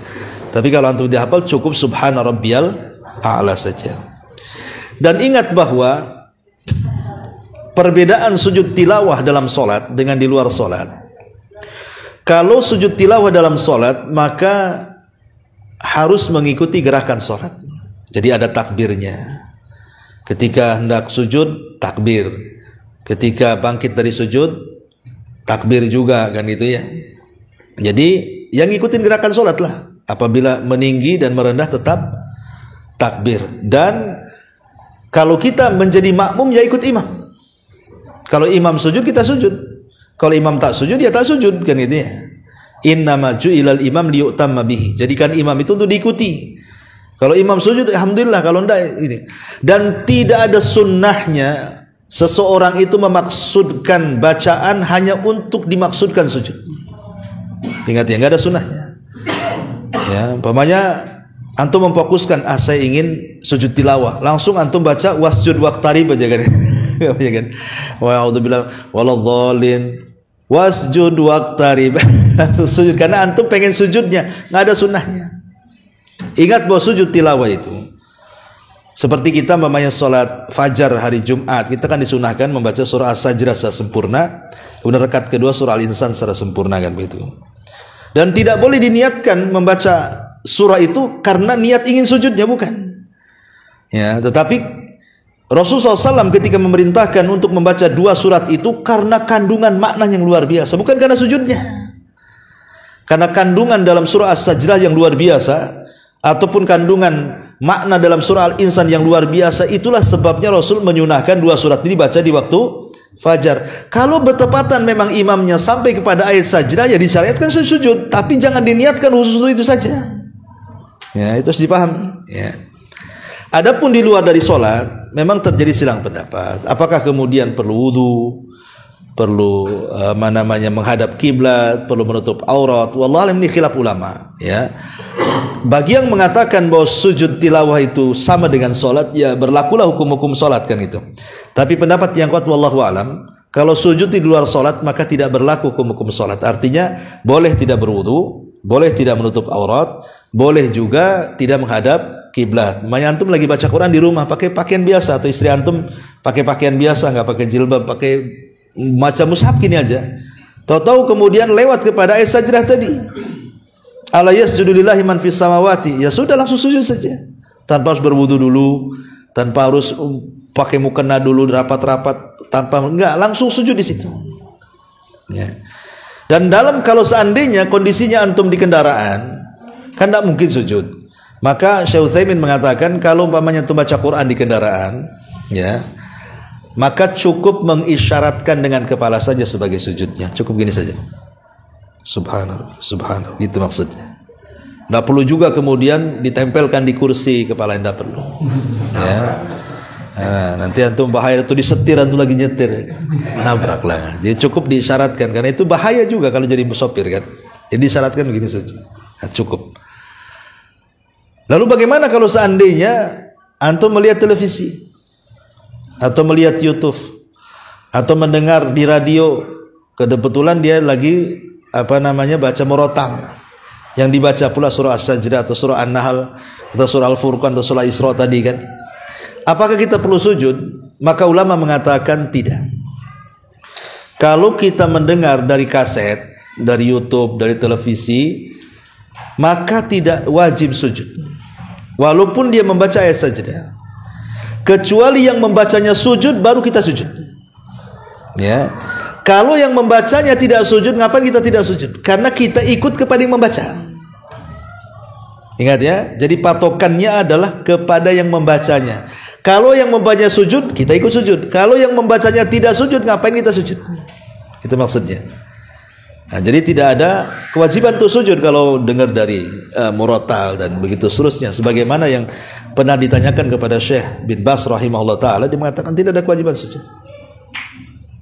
Tapi kalau antum dihafal cukup Subhana Rabbiyal A'la saja. Dan ingat bahwa perbedaan sujud tilawah dalam solat dengan di luar solat. Kalau sujud tilawah dalam solat, maka harus mengikuti gerakan solat. Jadi ada takbirnya. Ketika hendak sujud, takbir. Ketika bangkit dari sujud, takbir juga, kan gitu ya. Jadi yang ngikutin gerakan solat lah. Apabila meninggi dan merendah tetap takbir. Dan kalau kita menjadi makmum, ya ikut imam. Kalau imam sujud, kita sujud. Kalau imam tak sujud, ya tak sujud, kan gitu ya. Innama ju'ilal imam liyu'tamma bihi. Jadikan imam itu untuk diikuti. Kalau imam sujud, alhamdulillah. Kalau enggak, ini. Dan tidak ada sunnahnya seseorang itu memaksudkan bacaan hanya untuk dimaksudkan sujud. Ingat ya, enggak ada sunnahnya. Ya, umpamanya antum memfokuskan, saya ingin sujud tilawah, langsung antum baca wasjud waqtarib aja kan. Ya kan? Wa a'udzubillah waladhdallin wasjud waqtarib. Langsung sujud karena antum pengen sujudnya, enggak ada sunnahnya. Ingat bahwa sujud tilawah itu seperti kita memang sholat fajar hari Jumat, kita kan disunahkan membaca surah As-Sajdah secara sempurna, kemudian rakaat kedua surah Al-Insan secara sempurna kan begitu. Dan tidak boleh diniatkan membaca surah itu karena niat ingin sujudnya, bukan. Ya, tetapi Rasulullah SAW ketika memerintahkan untuk membaca dua surat itu karena kandungan makna yang luar biasa, bukan karena sujudnya. Karena kandungan dalam surah As-Sajdah yang luar biasa, ataupun kandungan makna dalam surah Al-Insan yang luar biasa, itulah sebabnya Rasul menyunahkan dua surat ini baca di waktu fajar. Kalau bertepatan memang imamnya sampai kepada ayat sajdah, ya disyariatkan sujud, tapi jangan diniatkan khusus itu saja. Ya, itu harus dipahami. Ya. Adapun di luar dari sholat, memang terjadi silang pendapat. Apakah kemudian perlu wudu, perlu menghadap kiblat, perlu menutup aurat? Wallahu a'lam, ini khilaf ulama. Ya. Bagi yang mengatakan bahwa sujud tilawah itu sama dengan sholat, ya berlakulah hukum-hukum sholat kan itu. Tapi pendapat yang kuat wallahu alam, kalau sujud di luar sholat maka tidak berlaku hukum-hukum sholat. Artinya boleh tidak berwudu, boleh tidak menutup aurat, boleh juga tidak menghadap kiblat. Antum lagi baca Quran di rumah pakai pakaian biasa, atau istri antum pakai pakaian biasa, nggak pakai jilbab, pakai macam mushaf gini aja. Tahu-tahu kemudian lewat kepada ayat sajdah tadi. Ala yasjudu lillahi man fis samawati, ya sudah langsung sujud saja tanpa harus berwudu dulu, tanpa harus pakai mukena dulu rapat-rapat, tanpa enggak, langsung sujud di situ. Ya. Dan kalau seandainya kondisinya antum di kendaraan, kan tidak mungkin sujud. Maka Syekh Utsaimin mengatakan kalau umpamanya antum baca Quran di kendaraan, ya, maka cukup mengisyaratkan dengan kepala saja sebagai sujudnya, cukup gini saja. Subhanallah, subhanallah, itu maksudnya. Tidak perlu juga kemudian ditempelkan di kursi kepala, tidak perlu. Ya. Nah, nanti antum bahaya itu disetir, antum lagi nyetir, nabrak lah. Jadi cukup disyaratkan, karena itu bahaya juga kalau jadi sopir kan. Jadi disyaratkan begini saja, nah, cukup. Lalu bagaimana kalau seandainya antum melihat televisi, atau melihat YouTube, atau mendengar di radio, kebetulan dia lagi baca murattal, yang dibaca pula surah As-Sajdah atau surah An-Nahl atau surah Al-Furqan atau surah Isra tadi kan. Apakah kita perlu sujud? Maka ulama mengatakan tidak. Kalau kita mendengar dari kaset, dari YouTube, dari televisi, maka tidak wajib sujud. Walaupun dia membaca ayat sajdah. Kecuali yang membacanya sujud, baru kita sujud. Ya. Kalau yang membacanya tidak sujud, ngapain kita tidak sujud? Karena kita ikut kepada yang membaca. Ingat ya, jadi patokannya adalah kepada yang membacanya. Kalau yang membacanya sujud, kita ikut sujud. Kalau yang membacanya tidak sujud, ngapain kita sujud? Itu maksudnya. Nah, jadi tidak ada kewajiban untuk sujud kalau dengar dari murattal dan begitu seterusnya. Sebagaimana yang pernah ditanyakan kepada Syekh bin Baz rahimahullah ta'ala, dia mengatakan tidak ada kewajiban sujud.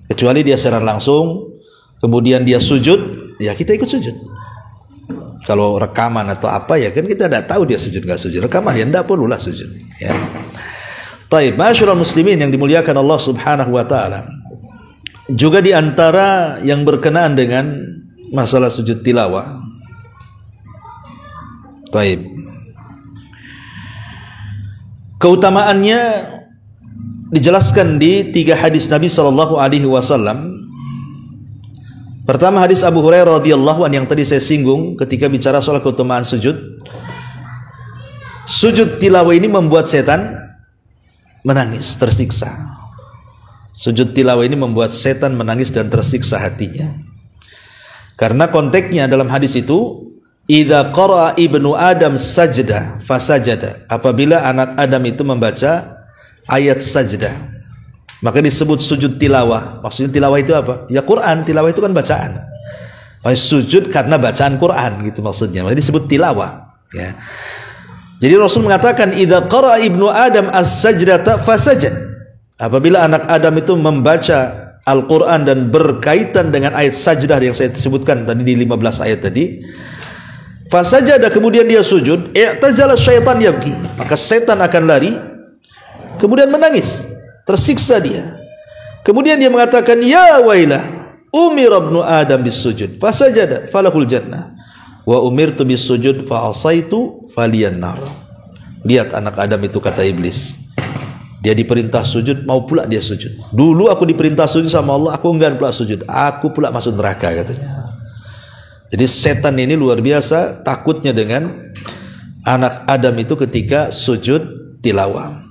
Kecuali dia secara langsung, kemudian dia sujud, ya kita ikut sujud. Kalau rekaman atau apa ya kan kita tidak tahu dia sujud nggak sujud. Rekaman ya tidak perlulah sujud. Ya. Taib, masyaallah muslimin yang dimuliakan Allah Subhanahu wa taala. Juga di antara yang berkenaan dengan masalah sujud tilawah. Taib. Keutamaannya dijelaskan di 3 hadis Nabi sallallahu alaihi wasallam. Pertama hadis Abu Hurairah radhiyallahu anhu yang tadi saya singgung ketika bicara soal keutamaan sujud. Sujud tilawah ini membuat setan menangis, tersiksa. Sujud tilawah ini membuat setan menangis dan tersiksa hatinya. Karena konteksnya dalam hadis itu, idza qara'a ibnu Adam sajdah fasajada. Apabila anak Adam itu membaca ayat sajdah, maka disebut sujud tilawah. Maksudnya tilawah itu apa? Ya Quran, tilawah itu kan bacaan. Sujud karena bacaan Quran gitu maksudnya. Makanya disebut tilawah, ya. Jadi Rasul mengatakan idza qara ibnu Adam as-sajdata fasajad. Apabila anak Adam itu membaca Al-Quran dan berkaitan dengan ayat sajdah yang saya sebutkan tadi di 15 ayat tadi, fasajada, kemudian dia sujud, i'tazala syaitan yabki, maka setan akan lari, kemudian menangis, tersiksa dia. Kemudian dia mengatakan, ya wailah, umira ibnu Adam bis sujud fasajada falahul jannah wa umirtu bis sujud fa asaitu faliyan nar. Lihat anak Adam itu, kata iblis, dia diperintah sujud, mau pula dia sujud. Dulu aku diperintah sujud sama Allah, aku enggan pula sujud, aku pula masuk neraka, katanya. Jadi setan ini luar biasa takutnya dengan anak Adam itu ketika sujud tilawah.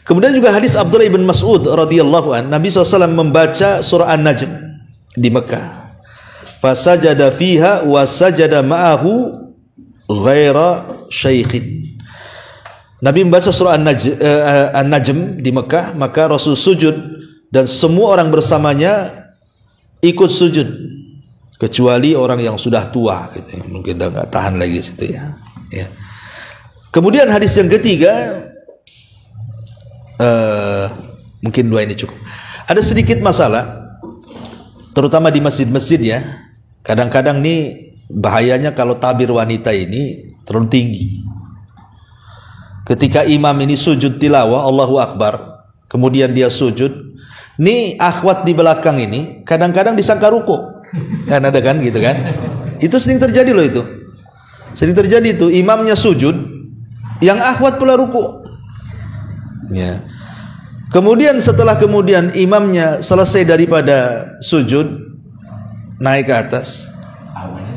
Kemudian juga hadis Abdullah ibn Mas'ud radhiyallahu an, Nabi SAW membaca surah An-Najm di Mekah. Fasajada fiha wa sajada ma'ahu ghaira syaikhin. Nabi membaca surah An-Najm di Mekah, maka Rasul sujud dan semua orang bersamanya ikut sujud kecuali orang yang sudah tua gitu, mungkin dah nggak tahan lagi situ ya. Kemudian hadis yang ketiga, mungkin dua ini cukup. Ada sedikit masalah, terutama di masjid-masjid ya. Kadang-kadang nih bahayanya kalau tabir wanita ini terlalu tinggi. Ketika imam ini sujud tilawah, Allahu Akbar, kemudian dia sujud, nih akhwat di belakang ini kadang-kadang disangka ruku. Kan ada kan gitu kan? Itu sering terjadi loh itu. Sering terjadi itu, imamnya sujud, yang akhwat pula ruku. Ya. Kemudian setelah imamnya selesai daripada sujud, naik ke atas,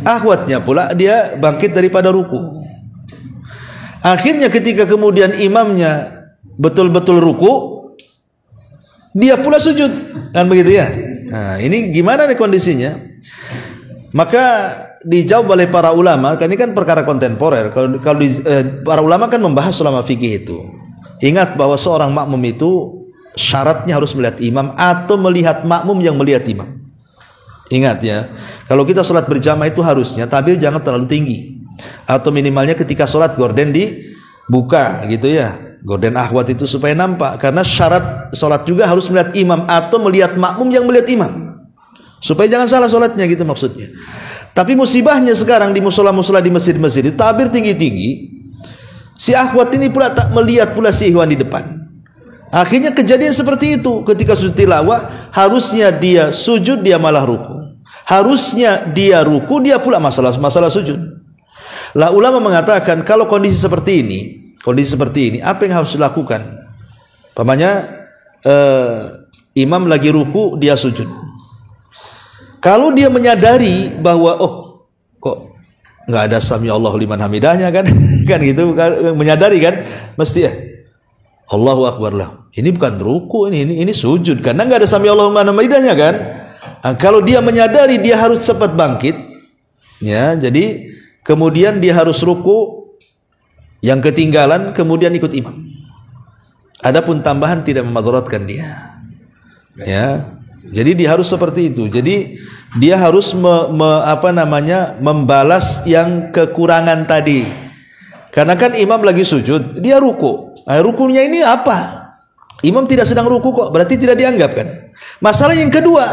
akhwatnya pula dia bangkit daripada ruku. Akhirnya ketika kemudian imamnya betul-betul ruku, dia pula sujud, kan begitu ya? Nah, ini gimana nih kondisinya? Maka dijawab oleh para ulama, kan ini kan perkara kontemporer. Kalau para ulama kan membahas ulama fikih itu. Ingat bahwa seorang makmum itu syaratnya harus melihat imam atau melihat makmum yang melihat imam. Ingat ya, kalau kita sholat berjamaah itu harusnya tabir jangan terlalu tinggi, atau minimalnya ketika sholat gorden dibuka gitu ya, gorden akhwat itu supaya nampak. Karena syarat sholat juga harus melihat imam atau melihat makmum yang melihat imam, supaya jangan salah sholatnya gitu maksudnya. Tapi musibahnya sekarang di musola-musola di masjid-masjid itu tabir tinggi-tinggi, si akhwat ini pula tak melihat pula si ikhwan di depan. Akhirnya kejadian seperti itu. Ketika sujud tilawah, harusnya dia sujud, dia malah ruku. Harusnya dia ruku, dia pula masalah sujud. Lah ulama mengatakan kalau kondisi seperti ini, apa yang harus dilakukan? Pamannya imam lagi ruku, dia sujud. Kalau dia menyadari bahwa kok nggak ada sami Allahu liman hamidahnya kan, kan gitu, menyadari kan, mesti ya Allahu Akbar lah. Ini bukan ruku, ini sujud karena nggak ada sami Allahu liman hamidahnya kan. Nah, kalau dia menyadari, dia harus cepat bangkit, ya. Jadi kemudian dia harus ruku yang ketinggalan, kemudian ikut imam. Adapun tambahan tidak memadaratkan dia, ya. Jadi dia harus seperti itu. Jadi dia harus membalas yang kekurangan tadi. Karena kan imam lagi sujud, dia ruku. Nah, rukunya ini apa? Imam tidak sedang ruku kok, berarti tidak dianggap kan? Masalah yang kedua,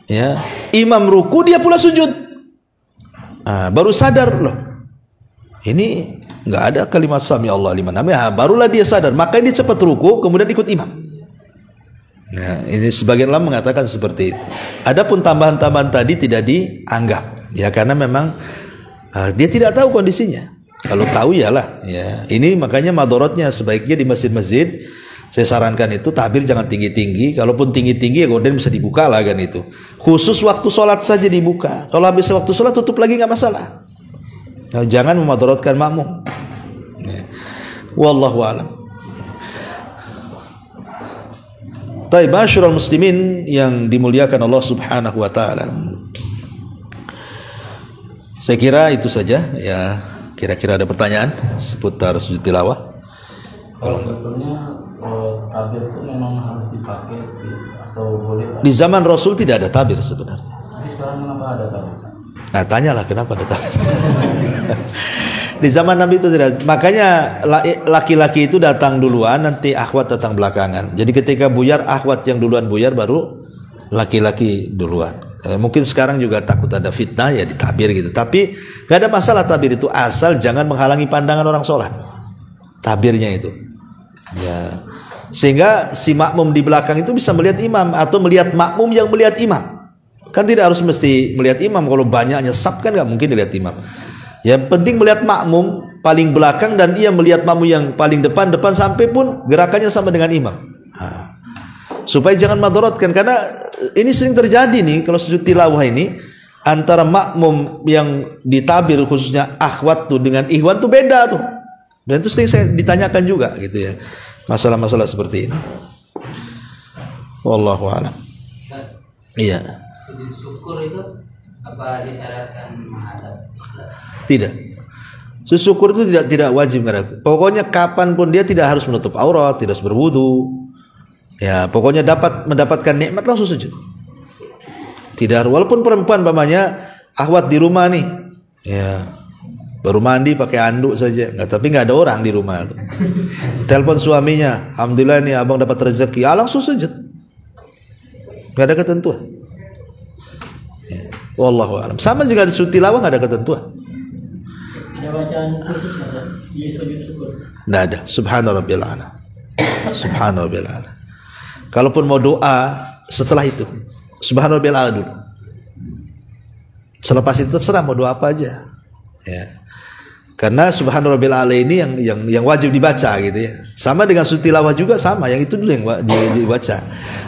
ya, imam ruku, dia pula sujud. Nah, baru sadar loh, ini nggak ada kalimat sami Allah liman hamidah. Barulah dia sadar, maka dia cepat ruku, kemudian ikut imam. Nah, ini sebagian ulama mengatakan seperti itu. Adapun tambahan-tambahan tadi tidak dianggap, ya, karena memang dia tidak tahu kondisinya. Kalau tahu yalah, ya. Ini makanya madorotnya sebaiknya di masjid-masjid saya sarankan itu tabir jangan tinggi-tinggi. Kalaupun tinggi-tinggi ya gorden bisa dibuka lah kan itu. Khusus waktu sholat saja dibuka. Kalau habis waktu sholat tutup lagi nggak masalah. Nah, jangan memadorotkan makmum. Ya. Wallahu a'lam. Taib masyarul muslimin yang dimuliakan Allah Subhanahu wa taala. Saya kira itu saja ya. Kira-kira ada pertanyaan seputar sujud tilawah? Kalau betulnya tabir itu memang harus dipakai atau boleh? Di zaman Rasul tidak ada tabir sebenarnya. Tapi sekarang kenapa ada tabir? Nah, tanyalah kenapa ada tabir. Di zaman Nabi itu tidak. Makanya laki-laki itu datang duluan, nanti akhwat datang belakangan. Jadi ketika buyar, akhwat yang duluan buyar, baru laki-laki duluan. Mungkin sekarang juga takut ada fitnah ya ditabir gitu. Tapi gak ada masalah tabir itu, asal jangan menghalangi pandangan orang sholat. Tabirnya itu. Ya. Sehingga si makmum di belakang itu bisa melihat imam atau melihat makmum yang melihat imam. Kan tidak harus mesti melihat imam. Kalau banyak nyesap kan gak mungkin dilihat imam. Yang penting melihat makmum paling belakang dan ia melihat makmum yang paling depan sampai pun gerakannya sama dengan imam. Supaya jangan madaratkan, karena ini sering terjadi nih kalau sujud tilawah ini antara makmum yang ditabir khususnya akhwat tuh dengan ikhwan tuh beda tuh. Dan itu sering saya ditanyakan juga gitu ya. Masalah-masalah seperti ini. Wallahu a'lam. Iya. Sujud syukur itu apa disyaratkan menghadap? Tidak. Sujud syukur itu tidak wajib menghadap. Pokoknya kapanpun dia tidak harus menutup aurat, tidak harus berwudu. Ya, pokoknya mendapatkan nikmat langsung sujud. Tidak, walaupun perempuan pamannya akhwat di rumah nih. Ya. Baru mandi pakai anduk saja, tapi nggak ada orang di rumah tuh. Telepon suaminya, alhamdulillah nih abang dapat rezeki, langsung sujud. Nggak ada ketentuan. Ya. Wallahu a'lam. Sama juga di sujud tilawah nggak ada ketentuan. Ada bacaan khusus ada di sujud syukur? Nggak ada. Subhana rabbiyal a'la. Subhana rabbiyal a'la. Kalaupun mau doa setelah itu, Subhana rabbiyal a'la dulu. Selepas itu terserah mau doa apa aja. Ya. Karena Subhana rabbiyal a'la ini yang wajib dibaca gitu ya. Sama dengan sujud tilawah juga sama, yang itu dulu yang dibaca.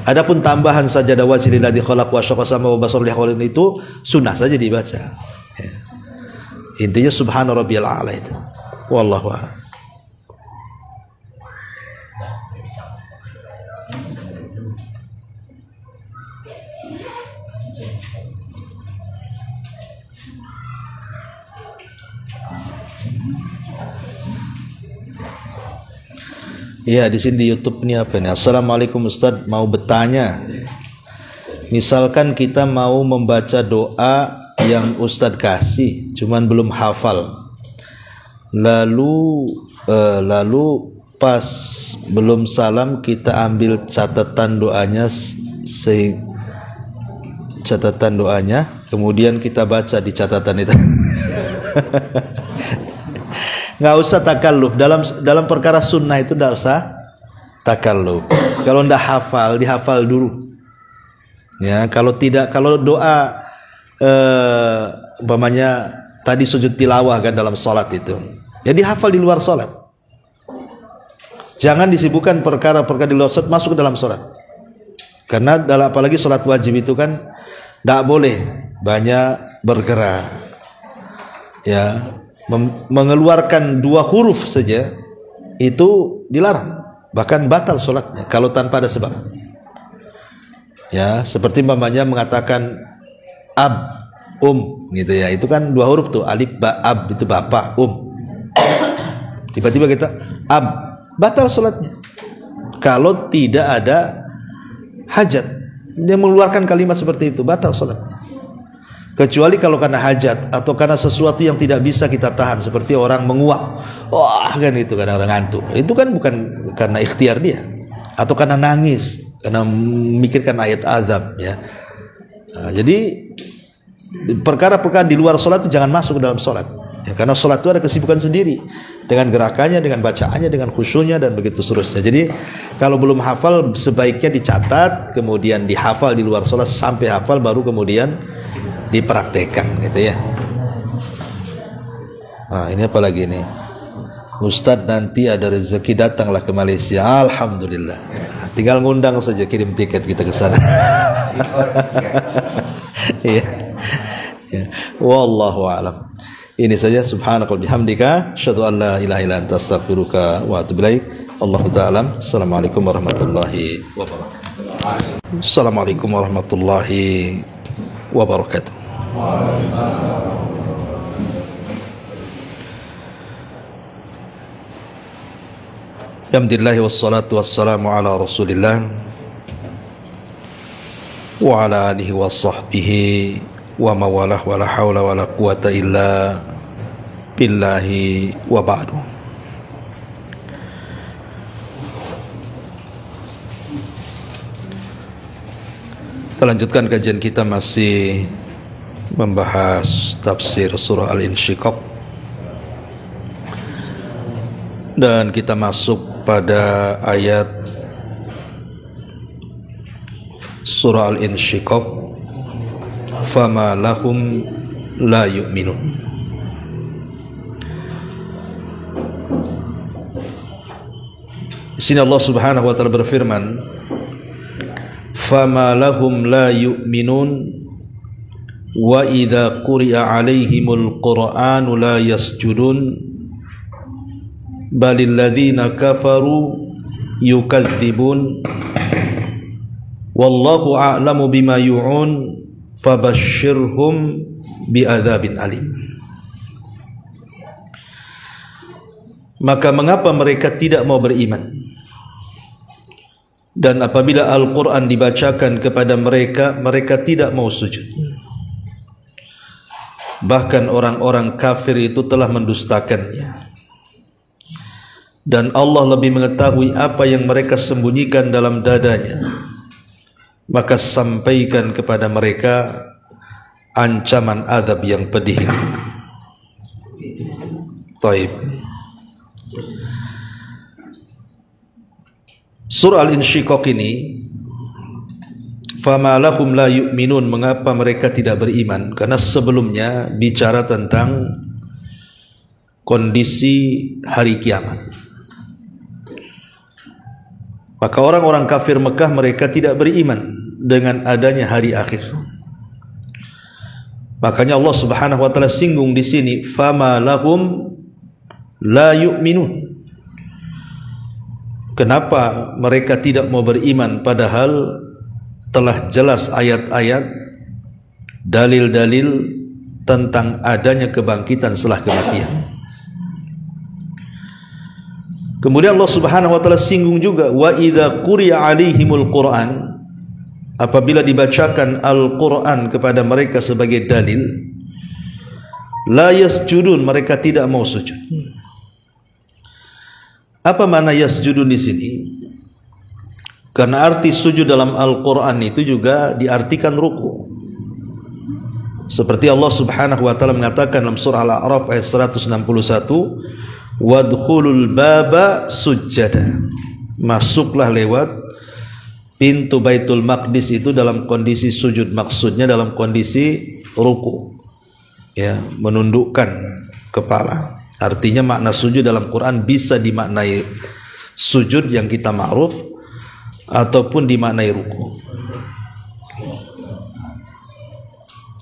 Adapun tambahan sajadah wajhi lilladzi khalaq wa syaqa sama wa basar lihaulin itu sunnah saja dibaca. Ya. Intinya Subhana rabbiyal a'la itu. Wallahu a'lam. Iya, di sini di YouTube ini apa nih? Assalamualaikum Ustaz, mau bertanya. Misalkan kita mau membaca doa yang Ustaz kasih, cuman belum hafal. Lalu pas belum salam kita ambil catatan doanya, kemudian kita baca di catatan itu. Nggak usah takalluf dalam perkara sunnah itu, nggak usah takalluf. Kalau ndak hafal, dihafal dulu. Ya, kalau doa umpamanya tadi sujud tilawah kan dalam sholat itu, ya dihafal di luar sholat. Jangan disibukkan perkara-perkara di luar sholat masuk ke dalam sholat. Karena apalagi sholat wajib itu kan ndak boleh banyak bergerak. Ya. Mengeluarkan 2 huruf saja itu dilarang, bahkan batal sholatnya kalau tanpa ada sebab. Ya, seperti mamanya mengatakan ab, gitu ya, itu kan 2 huruf tuh, alif ba ab itu bapak, tiba-tiba kita ab, batal sholatnya kalau tidak ada hajat. Dia mengeluarkan kalimat seperti itu, batal sholatnya. Kecuali kalau karena hajat atau karena sesuatu yang tidak bisa kita tahan, seperti orang menguap, kan itu kadang-kadang ngantuk. Itu kan bukan karena ikhtiar dia, atau karena nangis, karena memikirkan ayat azab ya. Nah, jadi perkara-perkara di luar sholat itu jangan masuk ke dalam sholat ya, karena sholat itu ada kesibukan sendiri dengan gerakannya, dengan bacaannya, dengan khusyuknya dan begitu seterusnya. Jadi kalau belum hafal sebaiknya dicatat, kemudian dihafal di luar sholat sampai hafal, baru kemudian dipraktekkan gitu ya. Nah, ini apa lagi nih? Ustadz, nanti ada rezeki datanglah ke Malaysia. Alhamdulillah. Tinggal ngundang saja, kirim tiket kita ke sana. Iya. Ya. Wallahu a'lam. Ini saja, subhanakal bihamdika asyhadu an la ilaha illa anta astaghfiruka wa atubu ilaik. Allahu ta'ala. Assalamualaikum warahmatullahi wabarakatuh. Assalamualaikum warahmatullahi wabarakatuh. Alhamdulillah wassalatu wassalamu ala Rasulillah wa ala alihi wa sahbihi wa mawalah wa la hawla wa la quwata illa billahi wa ba'du. Kita lanjutkan kajian kita, masih membahas tafsir surah Al-Insyiqaq, dan kita masuk pada ayat surah Al-Insyiqaq, fama lahum la yu'minun. Di sini Allah Subhanahu wa taala berfirman, fama lahum la yu'minun wa idza quri'a 'alaihimul qur'anu la yasjudun balil ladzina kafaru yukadzibun wallahu a'lamu bima yu'un fabashshirhum bi'adzabin alim. Maka mengapa mereka tidak mau beriman? Dan apabila Al-Quran dibacakan kepada mereka, mereka tidak mau sujud. Bahkan orang-orang kafir itu telah mendustakannya. Dan Allah lebih mengetahui apa yang mereka sembunyikan dalam dadanya. Maka sampaikan kepada mereka ancaman azab yang pedih. Taib. Surah Al-Insyiqaq ini, fama lahum la yu'minun, mengapa mereka tidak beriman? Karena sebelumnya bicara tentang kondisi hari kiamat. Maka orang-orang kafir Mekah, mereka tidak beriman dengan adanya hari akhir. Makanya Allah Subhanahu wa taala singgung di sini, fama lahum la yu'minun. Kenapa mereka tidak mau beriman padahal telah jelas ayat-ayat, dalil-dalil tentang adanya kebangkitan setelah kematian. Kemudian Allah Subhanahu wa taala singgung juga, wa idza quri'a 'alaihimul Qur'an, apabila dibacakan Al-Qur'an kepada mereka sebagai dalil, la yasjudun, mereka tidak mau sujud. Apa makna yasjudun di sini? Karena arti sujud dalam Al-Quran itu juga diartikan ruku. Seperti Allah Subhanahu wa taala mengatakan dalam surah Al-A'raf ayat 161, wadkhulul baba sujjada. Masuklah lewat pintu Baitul Maqdis itu dalam kondisi sujud, maksudnya dalam kondisi ruku. Ya, menundukkan kepala. Artinya makna sujud dalam Quran bisa dimaknai sujud yang kita ma'ruf ataupun dimaknai ruku.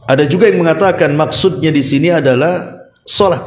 Ada juga yang mengatakan maksudnya di sini adalah salat.